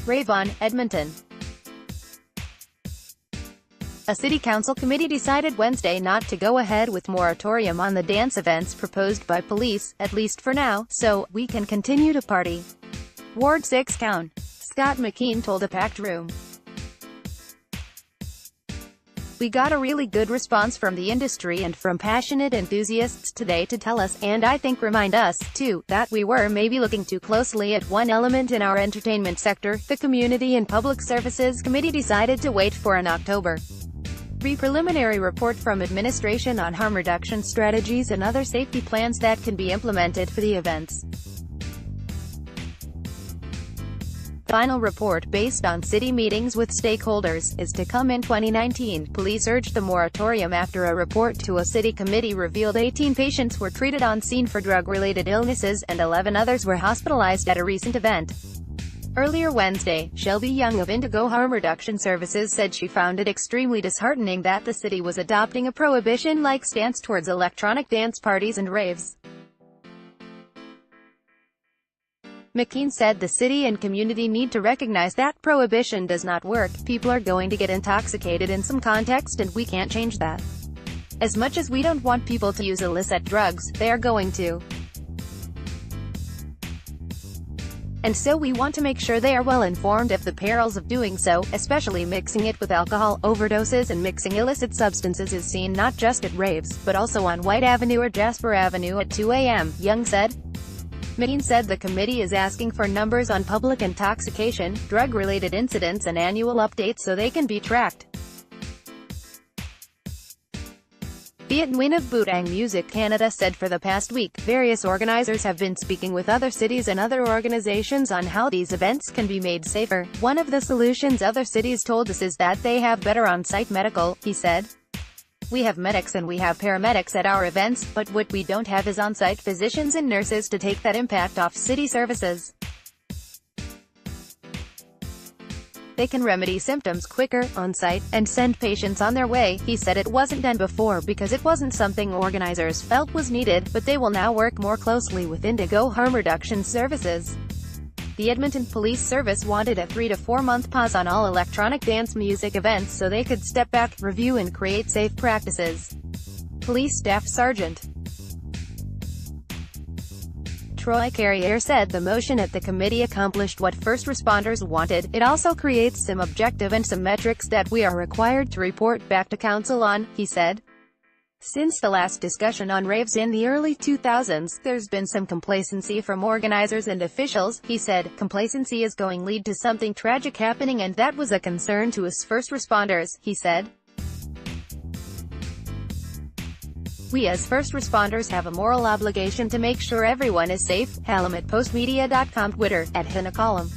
RAVE ON, Edmonton. A city council committee decided Wednesday not to go ahead with moratorium on the dance events proposed by police, at least for now, so we can continue to party. Ward 6 Coun. Scott McKeen told a packed room. We got a really good response from the industry and from passionate enthusiasts today to tell us, and I think remind us, too, that we were maybe looking too closely at one element in our entertainment sector. The Community and Public Services Committee decided to wait for an October preliminary report from administration on harm reduction strategies and other safety plans that can be implemented for the events. Final report, based on city meetings with stakeholders, is to come in 2019. Police urged the moratorium after a report to a city committee revealed 18 patients were treated on scene for drug-related illnesses, and 11 others were hospitalized at a recent event. Earlier Wednesday, Shelby Young of Indigo Harm Reduction Services said she found it extremely disheartening that the city was adopting a prohibition-like stance towards electronic dance parties and raves. McKeen said the city and community need to recognize that prohibition does not work. People are going to get intoxicated in some context and we can't change that. As much as we don't want people to use illicit drugs, they are going to. And so we want to make sure they are well informed of the perils of doing so, especially mixing it with alcohol. Overdoses and mixing illicit substances is seen not just at raves, but also on White Avenue or Jasper Avenue at 2 a.m., Young said. McKeen said the committee is asking for numbers on public intoxication, drug-related incidents and annual updates so they can be tracked. Viet Nguyen of Butang Music Canada said for the past week, various organizers have been speaking with other cities and other organizations on how these events can be made safer. One of the solutions other cities told us is that they have better on-site medical, he said. We have medics and we have paramedics at our events, but what we don't have is on-site physicians and nurses to take that impact off city services. They can remedy symptoms quicker, on-site, and send patients on their way. He said it wasn't done before because it wasn't something organizers felt was needed, but they will now work more closely with Indigo Harm Reduction Services. The Edmonton Police Service wanted a 3 to 4 month pause on all electronic dance music events so they could step back, review and create safe practices. Police Staff Sergeant Troy Carrier said the motion at the committee accomplished what first responders wanted. It also creates some objective and some metrics that we are required to report back to council on, he said. Since the last discussion on raves in the early 2000s, there's been some complacency from organizers and officials, he said. Complacency is going to lead to something tragic happening and that was a concern to us first responders, he said. We as first responders have a moral obligation to make sure everyone is safe. Hallam at postmedia.com. Twitter, @HannahColumn.